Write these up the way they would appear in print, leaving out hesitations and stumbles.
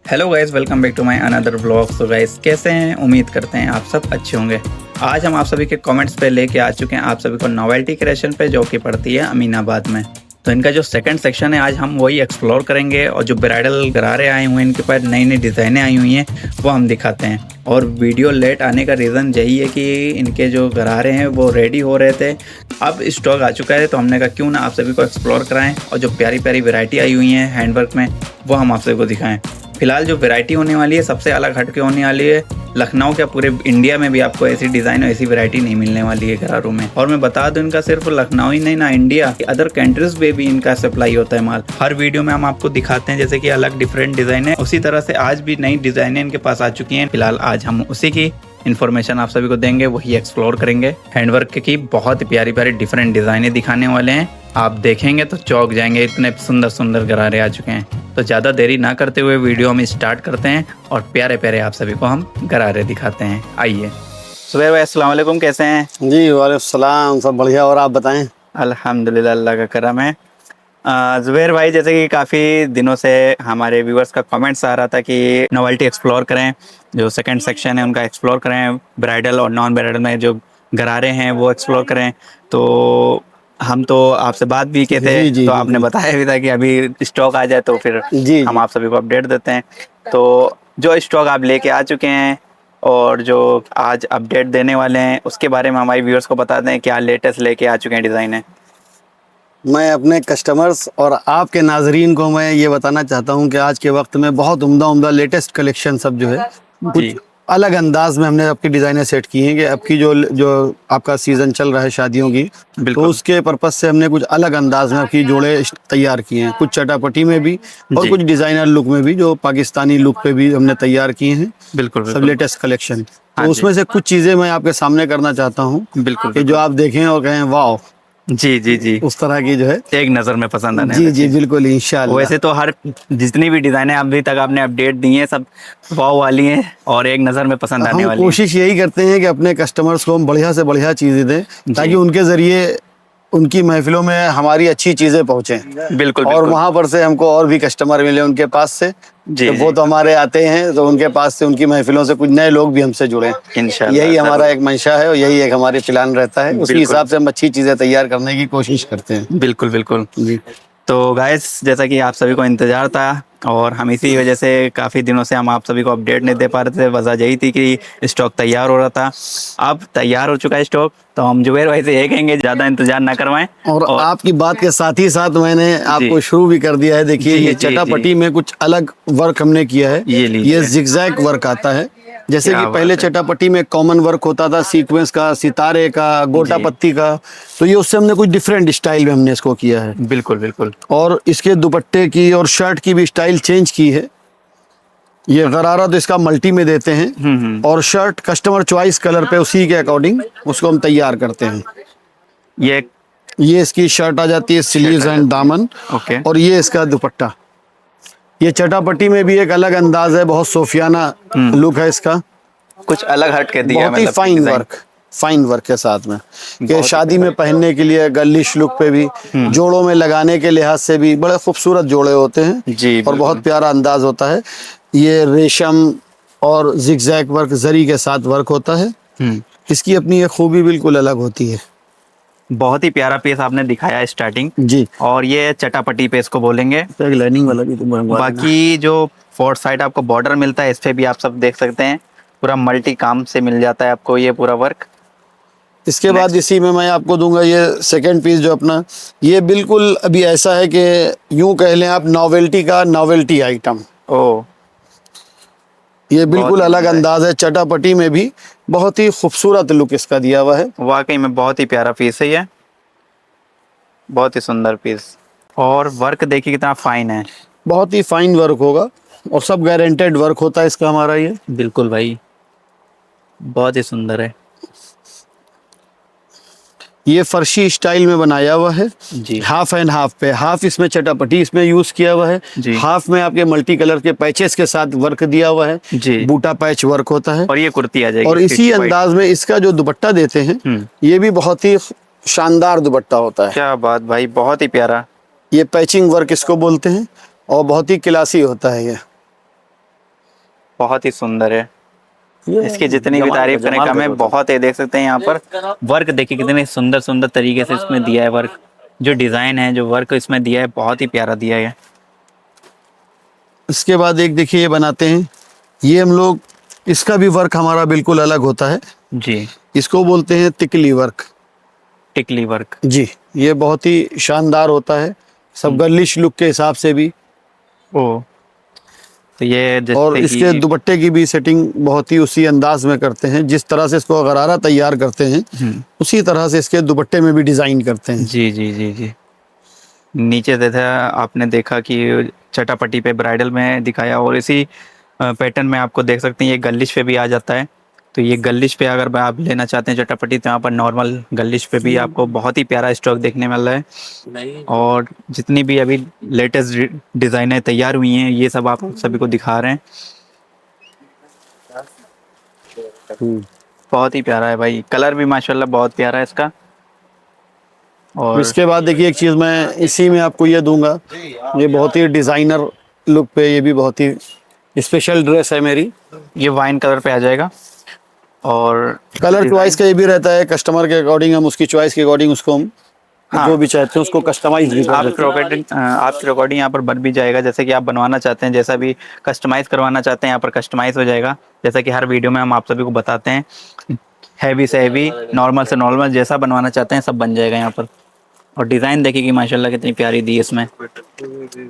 Hello guys, welcome back to my another vlog. तो guys कैसे हैं? उम्मीद करते हैं आप सब अच्छे होंगे। आज हम आप सभी के कमेंट्स पे लेके आ चुके हैं आप सभी को नोवेल्टी क्रिएशन पे, जो कि पड़ती है अमीनाबाद में। तो इनका जो सेकंड सेक्शन है आज हम वही एक्सप्लोर करेंगे और जो ब्राइडल गरारे आए हुए हैं इनके पास नई नई डिज़ाइनें आई हुई हैं वो हम दिखाते हैं। और वीडियो लेट आने का रीज़न यही है कि इनके जो गरारे हैं वो रेडी हो रहे थे, अब स्टॉक आ चुका है। तो हमने कहा क्यों ना आप सभी को एक्सप्लोर कराएं और जो प्यारी प्यारी वैरायटी आई हुई है हैंडवर्क में वो हम आप सभी को दिखाएं। फिलहाल जो वैरायटी होने वाली है सबसे अलग हटके होने वाली है। लखनऊ क्या पूरे इंडिया में भी आपको ऐसी डिज़ाइन और ऐसी वैरायटी नहीं मिलने वाली है गरारों में। और मैं बता दूं, इनका सिर्फ लखनऊ ही नहीं ना, इंडिया के अदर कंट्रीज में भी इनका सप्लाई होता है माल। हर वीडियो में हम आपको दिखाते हैं जैसे कि अलग डिफरेंट डिज़ाइन है, उसी तरह से आज भी नई डिज़ाइनें इनके पास आ चुकी हैं। फिलहाल आज हम उसी की इन्फॉर्मेशन आप सभी को देंगे, वही एक्सप्लोर करेंगे। हैंडवर्क की बहुत प्यारी प्यारी डिफरेंट डिज़ाइनें दिखाने वाले हैं, आप देखेंगे तो चौंक जाएंगे, इतने सुंदर सुंदर गरारे आ चुके हैं। तो ज़्यादा देरी ना करते हुए वीडियो हम स्टार्ट करते हैं और प्यारे प्यारे आप सभी को हम गरारे दिखाते हैं। आइए। सुबैर भाई अस्सलाम वालेकुम, कैसे हैं? जी वालेकुम सलाम, सब बढ़िया। और आप बताएं? अल्हम्दुलिल्लाह, अल्लाह का करम है। ज़ुबैर भाई, जैसे कि काफ़ी दिनों से हमारे व्यूवर्स का कमेंट्स आ रहा था कि नोवेल्टी एक्सप्लोर करें, जो सेकंड सेक्शन है उनका एक्सप्लोर करें, ब्राइडल और नॉन ब्राइडल में जो गरारे हैं वो एक्सप्लोर करें। तो हम तो आपसे बात भी किए थे, जी तो आपने बताया भी था कि अभी स्टॉक आ जाए तो फिर जी हम आप सभी को अपडेट देते हैं। तो जो स्टॉक आप लेके आ चुके हैं और जो आज अपडेट देने वाले हैं उसके बारे में हमारे व्यूअर्स को बता दें, क्या लेटेस्ट लेके आ चुके हैं डिज़ाइन है। मैं अपने कस्टमर्स और आपके नाजरीन को मैं ये बताना चाहता हूँ कि आज के वक्त में बहुत उम्दा उम्दा लेटेस्ट कलेक्शन सब जो है कुछ अलग अंदाज में हमने आपकी डिज़ाइनें सेट की हैं कि आपकी जो जो आपका सीज़न चल रहा है शादियों की, तो उसके पर्पज़ से हमने कुछ अलग अंदाज में आपकी जोड़े तैयार किए हैं, कुछ चटापटी में भी और कुछ डिज़ाइनर लुक में भी, जो पाकिस्तानी लुक पे भी हमने तैयार किए हैं। बिल्कुल सब लेटेस्ट कलेक्शन। तो उसमें से कुछ चीज़ें मैं आपके सामने करना चाहता हूँ बिल्कुल कि जो आप देखें और कहें वाह, जी जी जी, उस तरह की जो है एक नज़र में पसंद आने जी वाली जी चीज़। बिल्कुल इंशाल्लाह। वैसे तो हर जितनी भी डिज़ाइनें अभी तक आपने अपडेट दी हैं सब वाव वाली हैं और एक नज़र में पसंद आने हम वाली कोशिश यही करते हैं कि अपने कस्टमर्स को हम बढ़िया से बढ़िया चीज़ें दें ताकि उनके ज़रिए उनकी महफिलों में हमारी अच्छी चीज़ें पहुँचें। बिल्कुल और बिल्कुल। वहाँ पर से हमको और भी कस्टमर मिले उनके पास से, जी तो वो तो हमारे आते हैं, तो उनके पास से उनकी महफिलों से कुछ नए लोग भी हमसे जुड़े। इंशाल्लाह यही हमारा एक मंशा है और यही एक हमारी प्लान रहता है। उसी बिल्कुल हिसाब से हम अच्छी चीज़ें तैयार करने की कोशिश करते हैं। बिल्कुल बिल्कुल। जी तो गाइस, जैसा कि आप सभी को इंतज़ार था और हम इसी वजह से काफ़ी दिनों से हम आप सभी को अपडेट नहीं दे पा रहे थे, वजह यही थी कि स्टॉक तैयार हो रहा था। अब तैयार हो चुका है स्टॉक, तो हम जुबैर भाई से यही कहेंगे ज़्यादा इंतज़ार ना करवाएं। और आपकी बात के साथ ही साथ मैंने आपको शुरू भी कर दिया है। देखिए ये चटापटी में कुछ अलग वर्क हमने किया है। ये जिगजैग वर्क आता है। जैसे कि पहले चटापटी में कॉमन वर्क होता था, सीक्वेंस का, सितारे का, गोटा पत्ती का, तो ये उससे हमने कुछ डिफरेंट स्टाइल में हमने इसको किया है। बिल्कुल बिल्कुल। और इसके दुपट्टे की और शर्ट की भी स्टाइल चेंज की है। ये गरारा तो इसका मल्टी में देते हैं और शर्ट कस्टमर चॉइस कलर पे उसी के अकॉर्डिंग उसको हम तैयार करते हैं। ये इसकी शर्ट आ जाती है, स्लीव्स एंड दामन। ओके। और ये इसका दुपट्टा। ये चटापटी में भी एक अलग अंदाज है, बहुत सोफियाना लुक है इसका, कुछ अलग हट के दिया, बहुत ही फाइन वर्क के साथ में कि शादी में पहनने के लिए गर्लिश लुक पे भी, जोड़ों में लगाने के लिहाज से भी बड़े खूबसूरत जोड़े होते हैं जी, और बहुत प्यारा अंदाज होता है। ये रेशम और जिगजैग वर्क, जरी के साथ वर्क होता है। इसकी अपनी एक खूबी बिल्कुल अलग होती है। बहुत ही प्यारा पीस आपने दिखाया है स्टार्टिंग जी। और ये चटापटी पे इसको बोलेंगे। एक लाइनिंग वाला भी तो बाकी जो फोर्थ साइड आपको बॉर्डर मिलता है इस पे भी आप सब देख सकते हैं, पूरा मल्टी काम से मिल जाता है आपको ये पूरा वर्क। इसके बाद इसी में मैं आपको दूंगा ये सेकंड पीस जो अपना, ये बिल्कुल अभी ऐसा है कि यूं कह लें आप नॉवेल्टी का नॉवेल्टी आइटम। ओ, ये बिल्कुल अलग अंदाज है। चटापटी में भी बहुत ही खूबसूरत लुक इसका दिया हुआ है। वाकई में बहुत ही प्यारा पीस है ये, बहुत ही सुंदर पीस। और वर्क देखिए कितना फाइन है, बहुत ही फाइन वर्क होगा और सब गारंटेड वर्क होता है इसका हमारा। ये बिल्कुल भाई, बहुत ही सुंदर है। ये फर्शी स्टाइल में बनाया हुआ है जी। हाफ एंड हाफ पे, हाफ इसमें चटापटी इसमें यूज किया हुआ है, हाफ में आपके मल्टी कलर के पैचेस के साथ वर्क दिया हुआ है जी। बूटा पैच वर्क होता है और ये कुर्ती आ जाएगी और इसी अंदाज में इसका जो दुपट्टा देते हैं ये भी बहुत ही शानदार दुपट्टा होता है। क्या बात भाई, बहुत ही प्यारा। ये पैचिंग वर्क इसको बोलते हैं और बहुत ही क्लासी होता है ये। बहुत ही सुंदर है। इसकी जितनी भी तारीफ करें कम है, बहुत है। देख सकते हैं यहाँ पर वर्क देखिए कितने सुंदर सुंदर तरीके से इसमें दिया है वर्क। जो डिजाइन है, जो वर्क इसमें दिया है, बहुत ही प्यारा दिया है। इसके बाद एक देखिए ये बनाते हैं, ये हम लोग, इसका भी वर्क हमारा बिल्कुल अलग होता है जी, इसको बोलते हैं तिकली वर्क। टिकली वर्क जी, ये बहुत ही शानदार होता है, सब गर्लिश लुक के हिसाब से भी। ओ, तो ये और जैसे इसके कि दुपट्टे की भी सेटिंग बहुत ही उसी अंदाज में करते हैं, जिस तरह से इसको गरारा तैयार करते हैं उसी तरह से इसके दुपट्टे में भी डिजाइन करते हैं। जी जी जी जी। नीचे देखा आपने, देखा कि चटापटी पे ब्राइडल में दिखाया, और इसी पैटर्न में आपको देख सकते हैं ये गलिश पे भी आ जाता है। तो ये गलिश पे अगर आप लेना चाहते हैं चटापटी, तो यहाँ पर नॉर्मल गलिश पे भी आपको बहुत ही प्यारा स्टॉक देखने मिल रहा है। और जितनी भी अभी लेटेस्ट डिज़ाइनें तैयार हुई हैं, ये सब आप सभी को दिखा रहे हैं। बहुत ही प्यारा है भाई, कलर भी माशाल्लाह बहुत प्यारा है इसका। और इसके बाद देखिए एक चीज़ मैं इसी में आपको ये दूंगा, ये बहुत ही डिज़ाइनर लुक पे, ये भी बहुत ही स्पेशल ड्रेस है मेरी। ये वाइन कलर पे आ जाएगा। और कलर चॉइस का ये भी रहता है, कस्टमर के अकॉर्डिंग हम उसकी चॉइस के अकॉर्डिंग उसको हम जो भी चाहते हैं उसको कस्टमाइज भी कर सकते हैं। आपके अकॉर्डिंग यहाँ पर बन भी जाएगा, जैसे कि आप बनवाना चाहते हैं, जैसा भी कस्टमाइज करवाना चाहते हैं यहाँ पर कस्टमाइज हो जाएगा। जैसा कि हर वीडियो में हम आप सभी को बताते हैं, हैवी से हैवी, नॉर्मल से नॉर्मल, जैसा बनवाना चाहते हैं सब बन जाएगा यहाँ पर। और डिज़ाइन देखिए कि माशाल्लाह कितनी प्यारी दी है इसमें,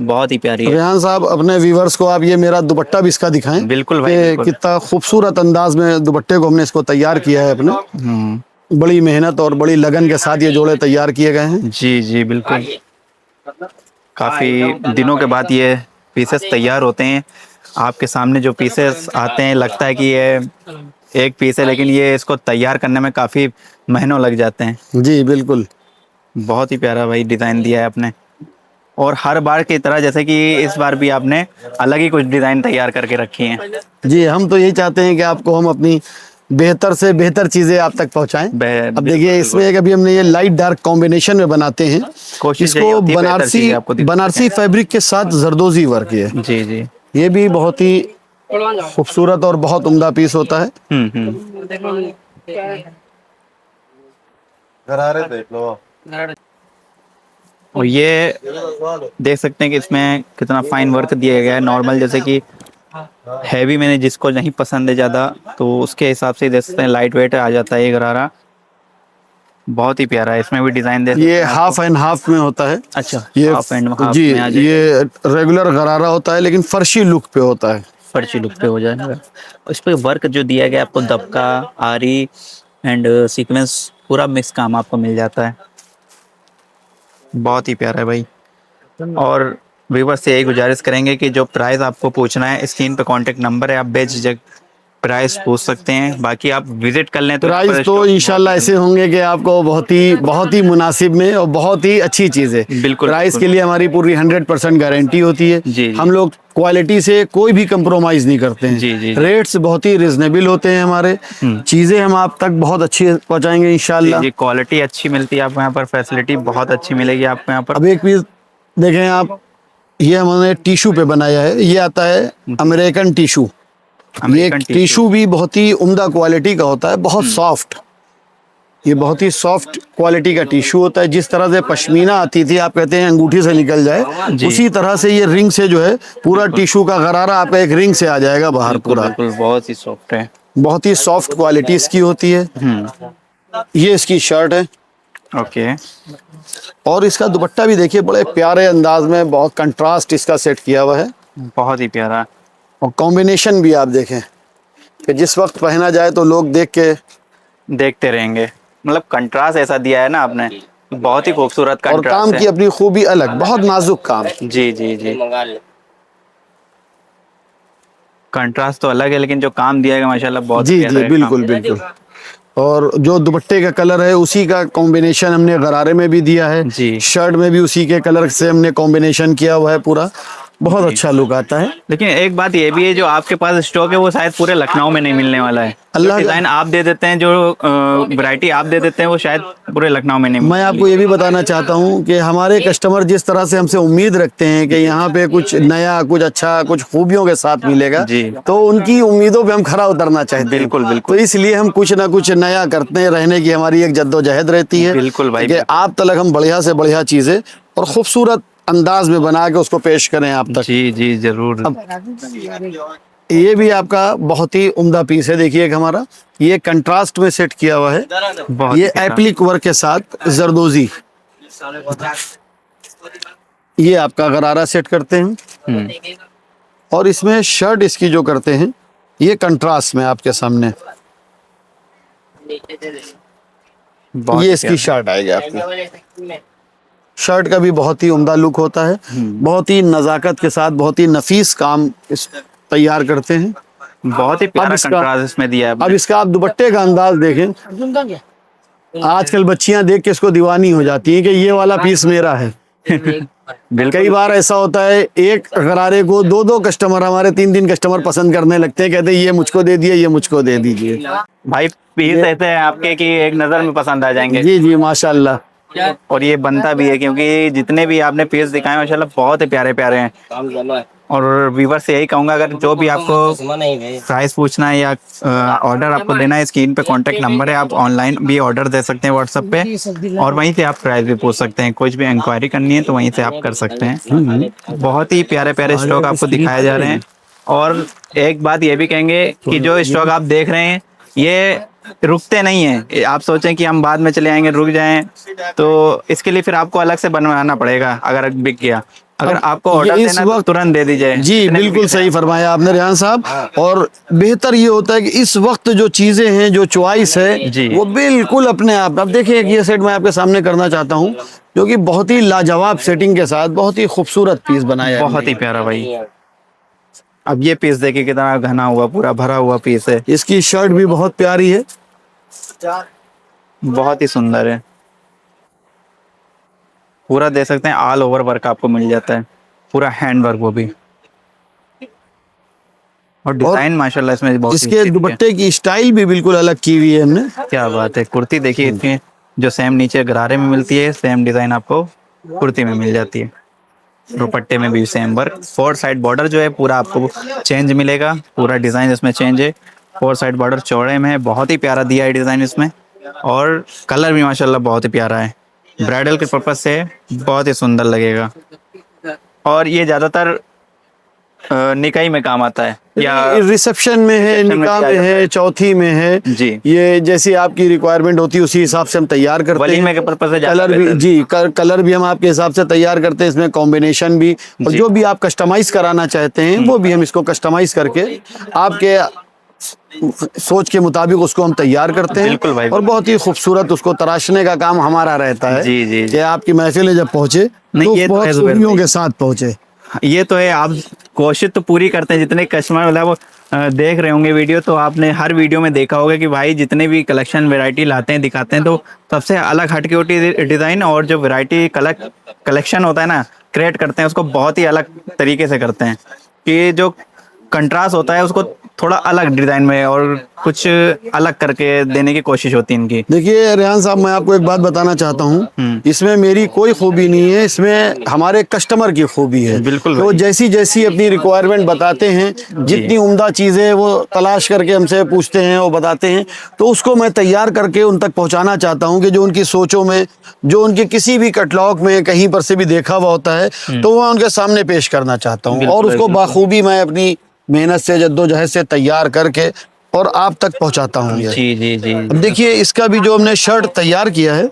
बहुत ही प्यारी है। रेहान साहब, अपने व्यूवर्स को आप ये मेरा दुपट्टा भी इसका दिखाएं। बिल्कुल भाई, कि बिल्कुल। कितना खूबसूरत अंदाज में दुपट्टे को हमने इसको तैयार किया है अपने, बड़ी मेहनत और बड़ी लगन के साथ ये जोड़े तैयार किए गए हैं। जी जी बिल्कुल, काफ़ी दिनों के बाद ये पीसेस तैयार होते हैं। आपके सामने जो पीसेस आते हैं लगता है कि ये एक पीस है, लेकिन ये इसको तैयार करने में काफ़ी महीनों लग जाते हैं। जी बिल्कुल। बहुत ही प्यारा भाई डिज़ाइन दिया है आपने। और हर बार की तरह जैसे कि इस बार भी आपने अलग ही कुछ डिज़ाइन तैयार करके रखी हैं। जी, हम तो यही चाहते हैं कि आपको हम अपनी बेहतर से बेहतर चीजें आप तक पहुंचाएं। अब देखिए इसमें एक अभी हमने ये लाइट डार्क कॉम्बिनेशन में बनाते हैं, कोशिश यही इसको होती है बेहतर चीजें आपको दिखाने बनारसी फैब्रिक के साथ जरदोजी वर्क है। जी जी। ये भी बहुत ही खूबसूरत और बहुत उम्दा पीस होता है। देख लो। और ये देख सकते हैं कि इसमें कितना फाइन वर्क दिया गया है। नॉर्मल जैसे कि हैवी मैंने जिसको नहीं पसंद है ज़्यादा, तो उसके हिसाब से देख सकते हैं लाइट वेट आ जाता है ये गरारा। बहुत ही प्यारा है, इसमें भी डिजाइन दे सकते ये हैं आपको। हाफ एंड हाफ में होता है। अच्छा, ये हाफ एंड हाफ जी, में आ जाएगा। ये रेगुलर गरारा होता है लेकिन फर्शी लुक पे होता है। फर्ची लुक पे हो जाएगा। इस पे वर्क जो दिया गया आपको, दबका, आरी एंड सीक्वेंस, पूरा मिक्स काम आपको मिल जाता है। बहुत ही प्यारा है भाई। और व्यूअर्स से यही गुजारिश करेंगे कि जो प्राइस आपको पूछना है, स्क्रीन पे कांटेक्ट नंबर है, आप बेझिझक प्राइस पूछ सकते हैं। बाकी आप विजिट कर लें तो प्राइस तो इंशाल्लाह ऐसे होंगे कि आपको बहुत ही मुनासिब में और बहुत ही अच्छी चीज़ है। बिल्कुल, प्राइस बिल्कुल। के लिए हमारी पूरी 100% गारंटी होती है। जी, जी। हम लोग क्वालिटी से कोई भी कंप्रोमाइज नहीं करते हैं। जी, जी, जी। रेट्स बहुत ही रिजनेबल होते हैं हमारे। चीज़ें हम आप तक बहुत अच्छी पहुंचाएंगे इंशाल्लाह। जी, क्वालिटी अच्छी मिलती है आपको यहाँ पर, फैसिलिटी बहुत अच्छी मिलेगी आपको यहाँ पर। अब एक पीस देखें आप, ये हमने टिश्यू पे बनाया है। ये आता है अमेरिकन टिश्यू। ये अमेरिकन टिश्यू भी बहुत ही उम्दा क्वालिटी का होता है, बहुत सॉफ्ट। ये बहुत ही सॉफ्ट क्वालिटी का टिश्यू होता है। जिस तरह से पश्मीना आती थी, आप कहते हैं अंगूठी से निकल जाए, उसी तरह से ये रिंग से जो है पूरा टिश्यू का गरारा आपका एक रिंग से आ जाएगा बाहर पूरा। बिल्कुल, बहुत ही सॉफ्ट है। बहुत ही सॉफ्ट क्वालिटी इसकी होती है। ये इसकी शर्ट है। ओके। और इसका दुपट्टा भी देखिए, बड़े प्यारे अंदाज में बहुत कंट्रास्ट इसका सेट किया हुआ है। बहुत ही प्यारा। और कॉम्बिनेशन भी आप देखें कि जिस वक्त पहना जाए तो लोग देख के देखते रहेंगे। मतलब कंट्रास्ट ऐसा दिया है ना आपने, बहुत ही खूबसूरत और काम कंट्रास्ट की है। अपनी खूबी अलग, बहुत नाजुक काम। जी जी जी। कंट्रास्ट तो अलग है, लेकिन जो काम दिया गया माशाल्लाह बहुत जी प्यारा जी है बिल्कुल काम। बिल्कुल। और जो दुपट्टे का कलर है उसी का कॉम्बिनेशन हमने गरारे में भी दिया है। जी। शर्ट में भी उसी के कलर से हमने कॉम्बिनेशन किया हुआ है पूरा। बहुत अच्छा लुक आता है। लेकिन एक बात ये भी है, जो आपके पास स्टॉक है वो शायद पूरे लखनऊ में नहीं मिलने वाला है। अल्लाह का- डिजाइन आप दे देते हैं, जो वैरायटी आप दे देते हैं वो शायद पूरे लखनऊ में नहीं मैं मिलेगी। आपको ये भी बताना चाहता हूँ कि हमारे कस्टमर जिस तरह से हमसे उम्मीद रखते हैं कि यहाँ पे कुछ नया, कुछ अच्छा, कुछ खूबियों के साथ मिलेगा, जी। तो उनकी उम्मीदों पे हम खरा उतरना चाहते हैं। बिल्कुल, बिल्कुल। तो इसलिए हम कुछ ना कुछ नया करते रहने की हमारी एक जद्दोजहद रहती है। बिल्कुल भाई, कि बिल्कुल। आप तक हम बढ़िया से बढ़िया चीजें और खूबसूरत अंदाज में बना के उसको पेश करें आप तक। जी जी जरूर। ये भी आपका बहुत ही उम्दा पीस है। देखिए एक हमारा ये कंट्रास्ट में सेट किया हुआ है, बहुत ये ही प्यारा। एप्लिक वर्क के साथ जरदोजी। ये आपका गरारा सेट करते हैं, हम्म। और इसमें शर्ट इसकी जो करते हैं ये कंट्रास्ट में आपके सामने, बहुत ये ही इसकी प्यारा। शर्ट आएगी आपकी। शर्ट का भी बहुत ही उम्दा लुक होता है, हम्म। बहुत ही नज़ाकत के साथ बहुत ही नफीस काम इस तैयार करते हैं। बहुत ही अब प्यारा इसका कंट्रास्ट इसमें दिया है अब आपने। इसका आप दुपट्टे का अंदाज देखें। आजकल बच्चियां देख के इसको दीवानी हो जाती हैं कि ये वाला पीस मेरा है। कई बार ऐसा होता है, एक गरारे को दो दो कस्टमर, हमारे तीन तीन कस्टमर पसंद करने लगते हैं, कहते हैं ये मुझको दे दिए, ये मुझको दे दीजिए। भाई पीस ऐसे हैं आपके कि एक नजर में पसंद आ जाएंगे। जी जी माशाल्लाह। और ये बनता भी है, क्योंकि जितने भी आपने पीस दिखाए माशाल्लाह बहुत ही प्यारे प्यारे हैं। और व्यूवर से यही कहूंगा, अगर जो भी आपको प्राइस पूछना है या ऑर्डर आपको देना है, स्क्रीन पे कांटेक्ट नंबर है, आप ऑनलाइन भी ऑर्डर दे सकते हैं व्हाट्सएप पे, और वहीं से आप प्राइस भी पूछ सकते हैं। कुछ भी इंक्वायरी करनी है तो वहीं से आप कर सकते हैं। बहुत ही प्यारे प्यारे स्टॉक आपको दिखाए जा रहे हैं। और एक बात ये भी कहेंगे कि जो स्टॉक आप देख रहे हैं ये रुकते नहीं है। आप सोचें कि हम बाद में चले आएंगे, रुक जाएं, तो इसके लिए फिर आपको अलग से बनवाना पड़ेगा अगर बिक गया। अगर आपको ऑर्डर इस देना है तो वक्त तुरंत दे दीजिए। जी जितने भी बिल्कुल बिक सही फरमाया आपने रेहान साहब। और बेहतर ये होता है कि इस वक्त जो चीजें हैं, जो चॉइस है, जी। वो बिल्कुल अपने आप। अब देखिए एक ये सेट मैं आपके सामने करना चाहता हूँ, जो कि बहुत ही लाजवाब सेटिंग के साथ बहुत ही खूबसूरत पीस बनाया है। बहुत ही प्यारा भाई। अब ये पीस देखिए कितना घना हुआ, पूरा भरा हुआ पीस है। इसकी शर्ट भी बहुत प्यारी है, बहुत ही सुंदर है। पूरा देख सकते हैं ऑल ओवर वर्क आपको मिल जाता है, पूरा हैंड वर्क वो भी। और डिजाइन माशाल्लाह इसमें बहुत ही इसके अच्छी है। दुपट्टे की स्टाइल भी बिल्कुल अलग की हुई है हमने। क्या बात है। कुर्ती देखिए इसकी, जो सेम नीचे गरारे में मिलती है सेम डिजाइन आपको कुर्ती में मिल जाती है। दुपट्टे में भी सेम वर्क। 4 साइड बॉर्डर जो है पूरा आपको चेंज मिलेगा, पूरा डिजाइन इसमें चेंज है। 4 साइड बॉर्डर चौड़े में है, बहुत ही प्यारा दिया है डिजाइन इसमें। और कलर भी माशाल्लाह बहुत ही प्यारा है। ब्राइडल के पर्पज से बहुत ही सुंदर लगेगा। और ये ज्यादातर निकाई में काम आता है, या रिसेप्शन में है, रिसेप्शन में निकाह किया में जाता है, चौथी में है। जी। ये जैसी आपकी रिक्वायरमेंट होती है उसी हिसाब से हम तैयार करते हैं। वलीमे के पर्पज से ज्यादा कलर भी बेहतर। जी कलर भी हम आपके हिसाब से तैयार करते हैं, इसमें कॉम्बिनेशन भी, और जी। जो भी आप कस्टमाइज कराना चाहते हैं वो भी हम इसको कस्टमाइज करके आपके सोच के मुताबिक उसको हम तैयार करते हैं। बिल्कुल भाई। और बहुत ही खूबसूरत उसको तराशने का काम हमारा रहता है। जी, जी, जी। कि आपकी महफिल जब पहुंचे नहीं, तो ये तो बहुत है जुबैर खूबियों भाई। के साथ पहुंचे। ये तो है, आप कोशिश तो पूरी करते हैं। जितने कस्टमर मतलब वो देख रहे होंगे वीडियो, तो आपने हर वीडियो में देखा होगा कि भाई जितने भी कलेक्शन वैरायटी लाते हैं दिखाते हैं, तो सबसे अलग हटके होती डिजाइन, और जो वैरायटी कलेक्शन होता है ना, क्रिएट करते हैं उसको बहुत ही अलग तरीके से करते हैं कि जो कंट्रास्ट होता है उसको थोड़ा अलग डिजाइन में और कुछ अलग करके देने की कोशिश होती है इनकी। देखिए रेहान साहब, मैं आपको एक बात बताना चाहता हूँ, इसमें मेरी कोई खूबी नहीं है, इसमें हमारे कस्टमर की खूबी है। बिल्कुल तो भाई। जैसी जैसी अपनी रिक्वायरमेंट बताते हैं, जितनी उम्दा चीज़ें वो तलाश करके हमसे पूछते हैं, वो बताते हैं, तो उसको मैं तैयार करके उन तक पहुँचाना चाहता हूँ कि जो उनकी सोचों में, जो उनके किसी भी कैटलॉग में कहीं पर से भी देखा हुआ होता है, तो वह उनके सामने पेश करना चाहता हूँ। और उसको बाखूबी मैं अपनी मेहनत से, जद्दोजहद से तैयार करके और आप तक पहुंचाता हूँ। जी जी जी। अब देखिए इसका भी जो हमने शर्ट तैयार किया है,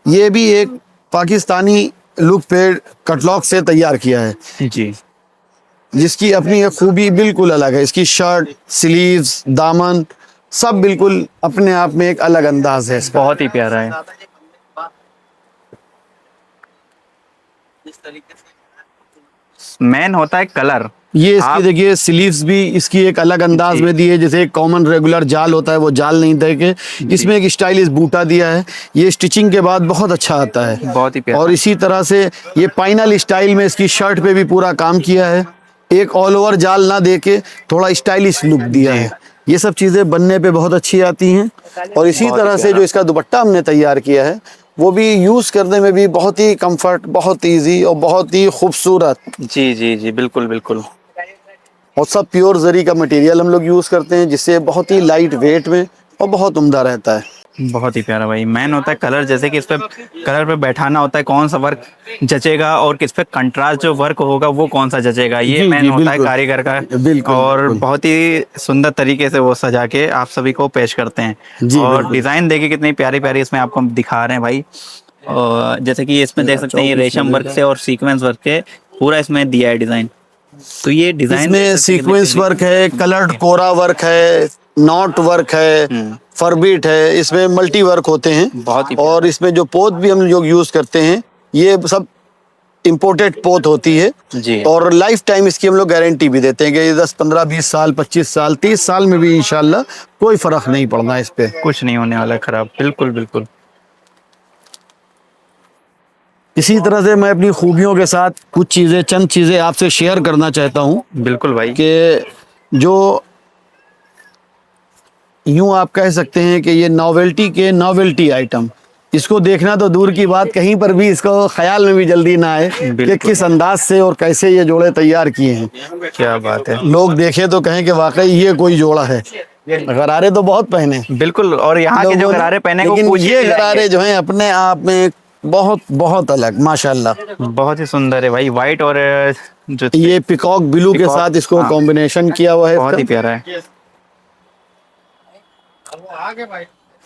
ये भी एक पाकिस्तानी लुक पे कैटलॉग से तैयार किया है, जी। जिसकी अपनी एक खूबी बिल्कुल अलग है। इसकी शर्ट, स्लीव्स, दामन सब बिल्कुल अपने आप में एक अलग अंदाज है इसका। बहुत ही प्यारा है। मेन होता है कलर, ये इसकी देखिए स्लीव्स भी इसकी एक अलग अंदाज में दी है, जैसे एक कॉमन रेगुलर जाल होता है वो जाल नहीं दे के इसमें एक स्टाइलिश बूटा दिया है। ये स्टिचिंग के बाद बहुत अच्छा आता है, बहुत ही प्यारा। और इसी तरह से ये पाइनल स्टाइल में इसकी शर्ट पे भी पूरा काम किया है, एक ऑल ओवर जाल ना दे के थोड़ा स्टाइलिश लुक दिया है। ये सब चीज़ें बनने पे बहुत अच्छी आती हैं। और इसी तरह से जो इसका दुपट्टा हमने तैयार किया है वो भी यूज़ करने में भी बहुत ही कंफर्ट, बहुत इजी और बहुत ही खूबसूरत। जी जी जी, बिल्कुल बिल्कुल। और सब प्योर जरी का मटेरियल हम लोग यूज़ करते हैं, जिससे बहुत ही लाइट वेट में और बहुत उम्दा रहता है। बहुत ही प्यारा भाई। मैन होता है कलर, जैसे कि इस पे कलर पे बैठाना होता है, कौन सा वर्क जचेगा और किस पे कंट्रास्ट जो वर्क होगा वो कौन सा जचेगा, ये जी, मैन जी, होता है बिल्कुल। कारीगर का। बिल्कुल, और बिल्कुल। बहुत ही सुंदर तरीके से वो सजा के आप सभी को पेश करते हैं। जी, और बिल्कुल। डिजाइन देखिए कितनी प्यारी प्यारी इसमें आपको हम दिखा रहे हैं भाई। और जैसे कि इसमें देख सकते हैं ये रेशम वर्क से और सीक्वेंस वर्क के पूरा इसमें दिया है डिजाइन। तो ये डिजाइन इसमें सीक्वेंस वर्क है, कलर्ड कोरा वर्क है, नॉट वर्क है, फरबीट है, इसमें मल्टी वर्क होते हैं। बहुत ही और इसमें जो पोत भी हम लोग यूज करते हैं ये सब इम्पोर्टेड पोत होती है जी। और लाइफ टाइम इसकी हम लोग गारंटी भी देते हैं कि 10, 15, 20 साल, 25 साल, 30 साल में भी इंशाल्लाह कोई फर्क नहीं पड़ना इस पे। कुछ नहीं होने वाला खराब। बिल्कुल बिल्कुल। इसी तरह से मैं अपनी खूबियों के साथ कुछ चीज़ें, चंद चीज़ें आपसे शेयर करना चाहता हूँ बिल्कुल भाई। कि जो यूं आप कह सकते हैं कि ये नॉवेल्टी आइटम, इसको देखना तो दूर की बात, कहीं पर भी इसको ख्याल में भी जल्दी ना आए कि किस अंदाज से और कैसे ये जोड़े तैयार किए हैं। क्या बात है। लोग देखे तो कहें कि वाकई ये कोई जोड़ा है। गरारे तो बहुत पहने बिल्कुल, और यहाँ के जो लोगों ने, गरारे पहने को लेकिन पूछ ही ये नहीं गरारे जो हैं अपने आप में बहुत बहुत अलग, माशाल्लाह। बहुत ही सुंदर है भाई। वाइट और जो ये पिकॉक ब्लू के पिकॉक, साथ इसको हाँ। कॉम्बिनेशन किया हुआ है। बहुत ही इसका प्यारा है।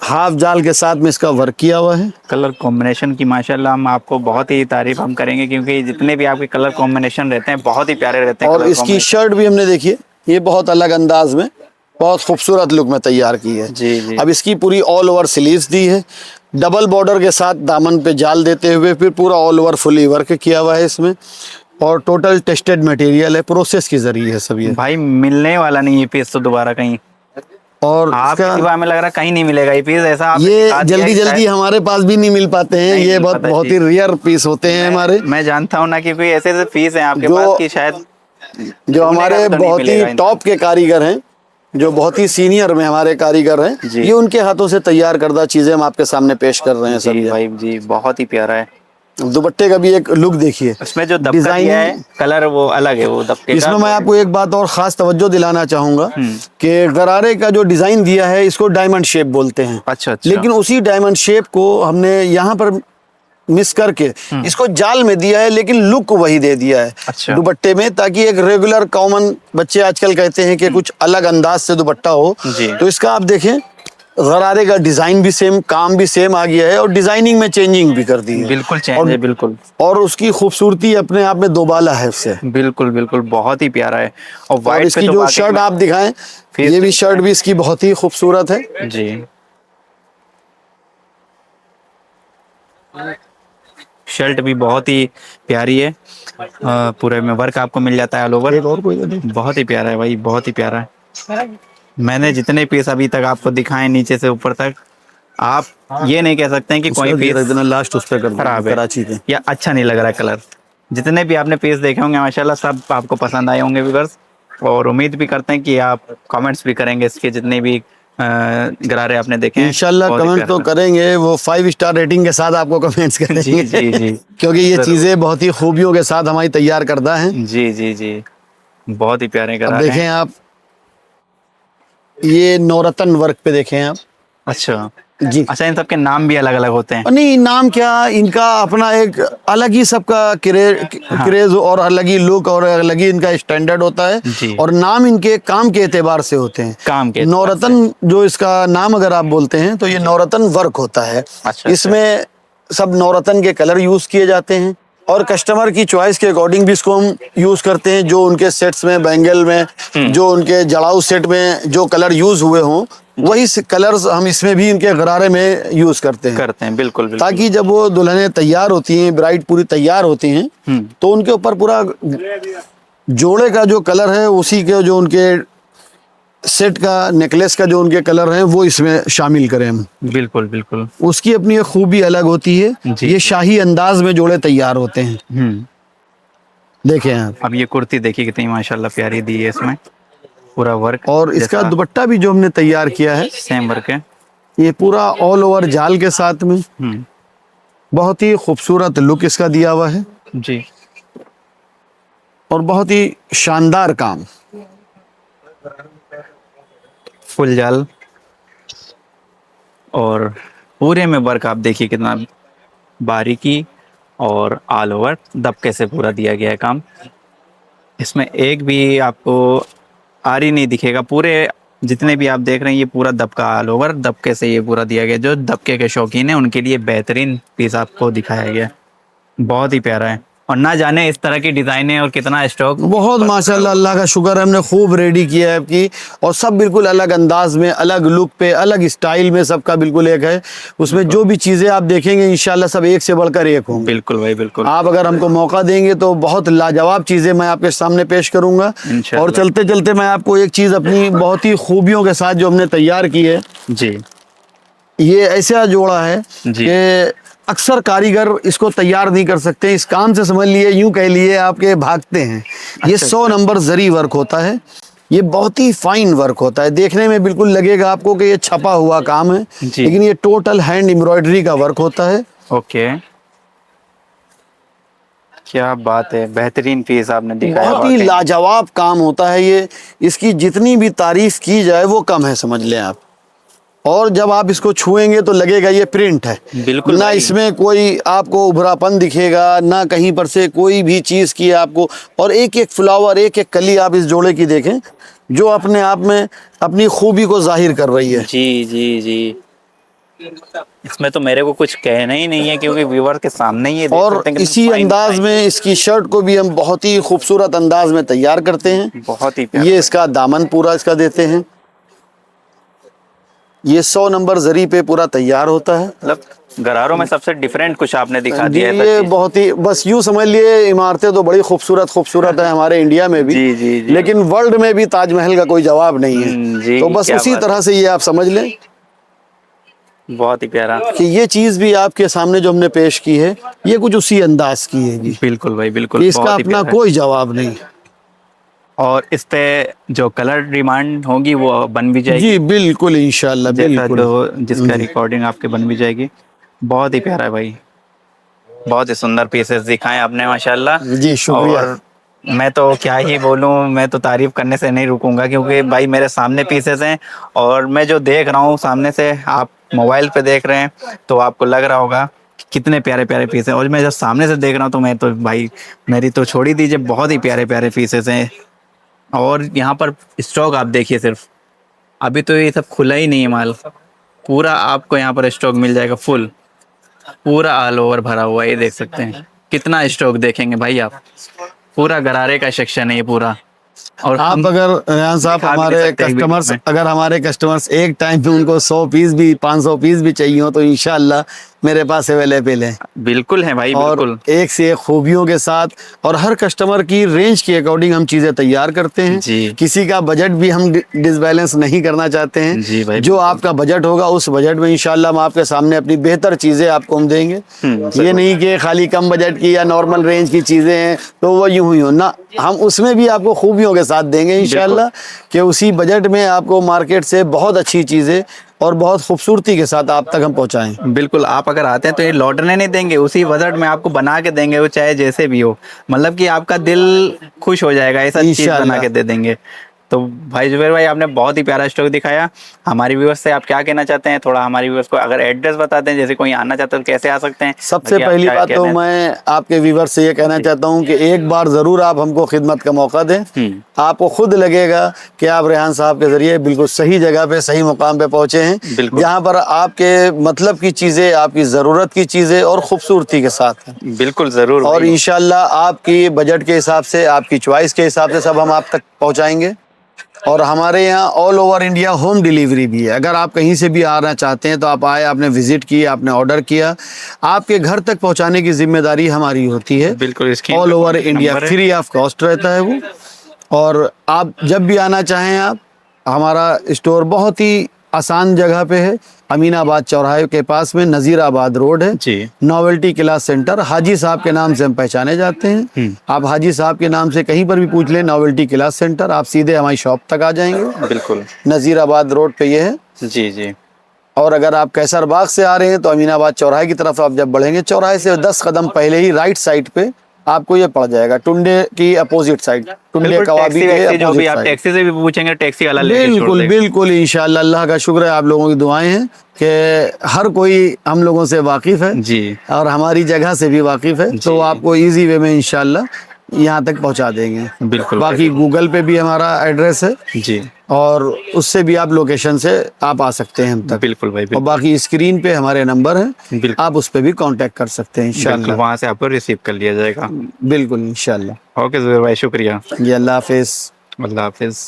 हाफ जाल के साथ में इसका वर्क किया हुआ है। कलर कॉम्बिनेशन की माशाल्लाह हम आपको बहुत ही तारीफ हम करेंगे, क्योंकि जितने भी आपके कलर कॉम्बिनेशन रहते हैं बहुत ही प्यारे रहते हैं। और कलर इसकी कॉम्बिनेशन। शर्ट भी हमने देखिए ये बहुत अलग अंदाज में बहुत खूबसूरत लुक में तैयार की है। जी जी। अब इसकी पूरी ऑल ओवर स्लीव्स दी है, डबल बॉर्डर के साथ दामन पे जाल देते हुए फिर पूरा ऑल ओवर फुली वर्क किया हुआ है इसमें। और टोटल टेस्टेड मटेरियल है, प्रोसेस के जरिए है सब ये। भाई मिलने वाला नहीं ये पीस तो दोबारा कहीं, और आपके इसका सिवा हमें लग रहा है कहीं नहीं मिलेगा ये पीस ऐसा। आपने ये दिखा दिया जल्दी कि जल्दी शायद- हमारे पास भी नहीं मिल पाते हैं, नहीं ये मिल बहुत पाता, बहुत जी। ही रेयर पीस होते हैं हमारे। मैं जानता हूँ ना कि कोई ऐसे ऐसे पीस हैं आपके जो- पास की शायद जो हमारे ढूंढेगा तो नहीं बहुत ही मिलेगा इनका। टॉप के कारीगर हैं, जो बहुत ही सीनियर में हमारे कारीगर हैं, जी। ये उनके हाथों से तैयार करदा चीजें हम आपके सामने पेश कर रहे हैं सब जी ये। भाई जी, बहुत ही प्यारा है। दुपट्टे का भी एक लुक देखिए, इसमें जो दबका डिजाइनिंग दिया है कलर वो अलग है, वो दबके का। इसमें मैं आपको एक बात और खास तवज्जो दिलाना चाहूंगा हम्म। कि गरारे का जो डिजाइन दिया है इसको डायमंड शेप बोलते हैं। अच्छा अच्छा। लेकिन उसी डायमंड शेप को हमने यहाँ पर मिस करके इसको जाल में दिया है, लेकिन लुक वही दे दिया है अच्छा। दुपट्टे में, ताकि एक रेगुलर कॉमन, बच्चे आजकल कहते हैं कि कुछ अलग अंदाज से दुपट्टा हो। जी। तो इसका आप देखें गरारे का डिजाइन भी सेम, काम भी सेम आ गया है और डिजाइनिंग में चेंजिंग भी कर दी है। बिल्कुल चेंज और- है बिल्कुल। और उसकी खूबसूरती अपने आप में दोबाला है उससे। बिल्कुल बिल्कुल बहुत ही प्यारा है। और और वाइट इसकी पे तो जो वाकई शर्ट में- आप दिखाएं, फिर- ये भी शर्ट भी इसकी बहुत ही खूबसूरत है। जी। शर्ट भी बहुत ही प्यारी है। पूरे में वर्क आपको मिल जाता है ऑल ओवर। और कोई नहीं। बहुत ही प्यारा है भाई, बहुत ही प्यारा है। मैंने जितने पीस अभी तक आपको दिखाए नीचे से ऊपर तक, आप ये नहीं कह सकते हैं कि कोई पीस लास्ट उस पे कर देंगे, खराब है कराची पे। या अच्छा नहीं लग रहा है कलर। जितने भी आपने पीस देखे होंगे माशाल्लाह सब आपको पसंद आए होंगे व्यूअर्स। और उम्मीद भी करते हैं कि आप कमेंट्स भी करेंगे इसके जितने भी गरारे आपने देखे हैं। इंशाल्लाह बहुत ही कमेंट तो प्यारा। करेंगे, वो 5 स्टार रेटिंग के साथ आपको कमेंट्स करेंगे। जी जी जी। क्योंकि ये जरूर। चीजें बहुत ही खूबियों के साथ हमारी तैयार करदा हैं। जी जी जी, बहुत ही प्यारे अब गरारे देखें हैं। आप, ये नवरत्न वर्क पे देखें आप। अच्छा जी। अच्छा, इन सबके नाम भी अलग अलग होते हैं। और नहीं, नाम क्या, इनका अपना एक अलग ही सबका क्रेज और अलग ही लुक और अलग ही इनका स्टैंडर्ड होता है। जी। और नाम इनके काम के एतबार से होते हैं। काम के एतबार नवरत्न जो इसका नाम अगर आप बोलते हैं तो ये नवरत्न वर्क होता है। अच्छा। इसमें सब नवरत्न के कलर यूज किए जाते हैं और कस्टमर की चॉइस के अकॉर्डिंग भी इसको हम यूज करते हैं। जो उनके सेट्स में, बैंगल में, जो उनके जड़ाऊ सेट में जो कलर यूज हुए हों, वही कलर्स हम इसमें भी इनके गरारे में यूज करते हैं। बिल्कुल बिल्कुल। ताकि जब वो दुल्हनें तैयार होती हैं, ब्राइड पूरी तैयार होती हैं, तो उनके ऊपर पूरा जोड़े का जो कलर है उसी के जो उनके सेट का नेकलेस का जो उनके कलर हैं वो इसमें शामिल करें हम। बिल्कुल बिल्कुल। उसकी अपनी एक खूबी अलग होती है, जी। ये शाही अंदाज में जोड़े तैयार होते हैं। देखें आप। अब ये कुर्ती देखिए कितनी माशाल्लाह प्यारी दी है, इसमें पूरा वर्क और इसका जैसा दुपट्टा भी जो हमने तैयार किया है सेम वर्क है। ये पूरा ऑल ओवर जाल के साथ में बहुत ही खूबसूरत लुक इसका दिया हुआ है जी। और बहुत ही शानदार काम। फुल जाल और पूरे में वर्क आप देखिए कितना बारीकी और ऑल ओवर दबके से पूरा दिया गया है काम। इसमें एक भी आपको आरी नहीं दिखेगा, पूरे जितने भी आप देख रहे हैं ये पूरा दबका ऑल ओवर दबके से ये पूरा दिया गया। जो दबके के शौकीन है उनके लिए बेहतरीन पीस आपको दिखाया गया, बहुत ही प्यारा है। और ना जाने इस तरह की डिजाइनें और कितना स्टॉक। बहुत माशाल्लाह, अल्लाह का शुक्र है, हमने खूब रेडी किया है आपकी। और सब बिल्कुल अलग अंदाज में, अलग लुक पे, अलग स्टाइल में सबका बिल्कुल एक है। उसमें जो भी चीज़ें आप देखेंगे इंशाल्लाह सब एक से बढ़कर एक होंगे। बिल्कुल भाई बिल्कुल। आप अगर हमको मौका देंगे तो बहुत लाजवाब चीज़ें मैं आपके सामने पेश करूंगा। और चलते चलते मैं आपको एक चीज़ अपनी बहुत ही खूबियों के साथ जो हमने तैयार की है जी, ये ऐसा जोड़ा है कि अक्सर कारीगर इसको तैयार नहीं कर सकते। इस काम से समझ लिए, यूं कह लिए आपके भागते हैं। ये 100 नंबर जरी वर्क होता है, ये बहुत ही फाइन वर्क होता है। देखने में बिल्कुल लगेगा आपको कि ये छपा हुआ काम है, लेकिन ये टोटल हैंड एम्ब्रॉयडरी का वर्क होता है। ओके, क्या बात है, बेहतरीन पीस आपने दिखाया। बहुत ही लाजवाब काम होता है ये। इसकी जितनी भी तारीफ की जाए वो कम है, समझ लें आप। और जब आप इसको छुएंगे तो लगेगा ये प्रिंट है, बिल्कुल ना इसमें कोई आपको उभरापन दिखेगा, ना कहीं पर से कोई भी चीज़ की आपको। और एक एक फ्लावर, एक एक कली आप इस जोड़े की देखें जो अपने आप में अपनी खूबी को जाहिर कर रही है। जी जी जी, इसमें तो मेरे को कुछ कहना ही नहीं है क्योंकि व्यूअर के सामने ही ये देख और सकते हैं इसी अंदाज में इसकी शर्ट को भी हम बहुत ही खूबसूरत अंदाज में तैयार करते हैं। बहुत ही प्यारा। ये इसका दामन पूरा इसका देते हैं। ये 100 नंबर जरी पे पूरा तैयार होता है। मतलब गरारों में सबसे डिफरेंट कुछ आपने दिखा दिया है। ये बहुत ही, बस यूं समझ लिए, इमारतें तो बड़ी खूबसूरत खूबसूरत है हमारे इंडिया में भी। जी जी जी। लेकिन वर्ल्ड में भी ताजमहल का कोई जवाब नहीं है। जी, तो बस उसी तरह से ये आप समझ लें। बहुत ही प्यारा कि ये चीज़ भी आपके सामने जो हमने पेश की है ये कुछ उसी अंदाज की है जी। बिल्कुल भाई बिल्कुल, इसका अपना कोई जवाब नहीं। और इस पे जो कलर डिमांड होगी वो बन भी जाएगी जी बिल्कुल, इंशाल्लाह बिल्कुल। जिसका रिकॉर्डिंग आपके बन भी जाएगी। बहुत ही प्यारा है भाई, बहुत ही सुंदर पीसेस दिखाए आपने माशाल्लाह। जी शुक्रिया। और मैं तो क्या ही बोलूं, मैं तो तारीफ करने से नहीं रुकूंगा क्योंकि भाई मेरे सामने पीसेस हैं और मैं जो देख रहा हूं सामने से, आप मोबाइल पे देख रहे हैं तो आपको लग रहा होगा कितने प्यारे प्यारे पीस हैं। और मैं जब सामने से देख रहा हूं तो मैं तो भाई, मेरी तो छोड़ ही दीजिए, बहुत ही प्यारे प्यारे पीसेस हैं। और यहाँ पर स्टॉक आप देखिए, सिर्फ अभी तो ये सब खुला ही नहीं है माल, पूरा आपको यहाँ पर स्टॉक मिल जाएगा फुल, पूरा ऑल ओवर भरा हुआ है। ये देख सकते हैं कितना स्टॉक देखेंगे भाई आप, पूरा गरारे का सेक्शन है ये पूरा। और आप अगर रेहान साहब हमारे कस्टमर्स एक टाइम पे उनको 100 पीस भी 500 पीस भी चाहिए हो तो इंशाल्लाह मेरे पास अवेलेबल है। बिल्कुल है भाई बिल्कुल। और एक से एक खूबियों के साथ और हर कस्टमर की रेंज के अकॉर्डिंग हम चीज़ें तैयार करते हैं जी। किसी का बजट भी हम डिसबैलेंस नहीं करना चाहते हैं जी भाई, जो आपका बजट होगा उस बजट में इंशाल्लाह हम आपके सामने अपनी बेहतर चीज़ें आपको हम देंगे। ये नहीं कि खाली कम बजट की या नॉर्मल रेंज की चीज़ें हैं तो वो यूं ही हो ना, हम उसमें भी आपको खूबियों के साथ देंगे इंशाल्लाह कि उसी बजट में आपको मार्केट से बहुत अच्छी चीज़ें और बहुत खूबसूरती के साथ आप तक हम पहुंचाएं। बिल्कुल, आप अगर आते हैं तो ये लौटने नहीं देंगे, उसी बजट में आपको बना के देंगे, वो चाहे जैसे भी हो, मतलब कि आपका दिल खुश हो जाएगा, ऐसा चीज बना के दे देंगे। तो भाई जुबैर भाई आपने बहुत ही प्यारा स्टॉक दिखाया। हमारी व्यूअर्स से आप क्या कहना चाहते हैं, थोड़ा हमारी व्यूअर्स को अगर एड्रेस बता दें, जैसे कोई आना चाहता है तो कैसे आ सकते हैं? सबसे पहली बात तो मैं आपके व्यूअर्स से ये कहना चाहता हूँ कि एक बार ज़रूर आप हमको खिदमत का मौका दें। आपको खुद लगेगा कि आप रेहान साहब के ज़रिए बिल्कुल सही जगह पे सही मुकाम पे पहुँचे हैं, जहाँ पर आपके मतलब की चीज़ें, आपकी ज़रूरत की चीज़ें और ख़ूबसूरती के साथ हैं। बिल्कुल ज़रूर, और इंशाल्लाह आपकी बजट के हिसाब से, आपकी चॉइस के हिसाब से सब हम आप तक पहुँचाएँगे। और हमारे यहाँ all over India home delivery भी है। अगर आप कहीं से भी आना चाहते हैं तो आप आए, आपने विजिट किया, आपने ऑर्डर किया, आपके घर तक पहुंचाने की जिम्मेदारी हमारी होती है। बिल्कुल, इसकी all over India free of cost रहता है वो। और आप जब भी आना चाहें, आप हमारा स्टोर बहुत ही आसान जगह पे है, अमीनाबाद चौराहे के पास में नजीराबाद रोड है जी। Novelty class centre. हाजी साहब के नाम से हम पहचाने जाते हैं। आप हाजी साहब के नाम से कहीं पर भी पूछ लें नोवेल्टी क्लास सेंटर, आप सीधे हमारी शॉप तक आ जाएंगे। बिल्कुल, नजीराबाद रोड पे ये है। जी जी। और अगर आप कैसर बाग से आ रहे हैं तो अमीनाबाद चौराहे की तरफ आप जब बढ़ेंगे, चौराहे से 10 कदम पहले ही राइट साइड पे आपको ये पड़ जाएगा, टुंडे की अपोजिट साइड, टुंडे बिल्कुल, कबाबी टैक्सी के वैक्सी जो भी अपोजिट आप साइड। टैक्सी से भी पूछेंगे, टैक्सी वाला लेके छोड़ बिल्कुल देगा। बिल्कुल, इंशाल्लाह अल्लाह का शुक्र है, आप लोगों की दुआएं हैं कि हर कोई हम लोगों से वाकिफ है जी और हमारी जगह से भी वाकिफ है, तो आपको इजी वे में इंशाल्लाह यहाँ तक पहुँचा देंगे। बिल्कुल। बाकी गूगल पे भी हमारा एड्रेस है जी और उससे भी आप लोकेशन से आप आ सकते हैं हम तक। बिल्कुल भाई, और बिल्कुल बाकी स्क्रीन पे हमारे नंबर हैं, बिल्कुल। आप उस पे भी कांटेक्ट कर सकते हैं इंशाल्लाह। वहाँ से आपको रिसीव कर लिया जाएगा। बिल्कुल इंशाल्लाह। ओके जुबैर भाई, शुक्रिया। जी, अल्लाह हाफिज़। अल्लाह हाफिज़।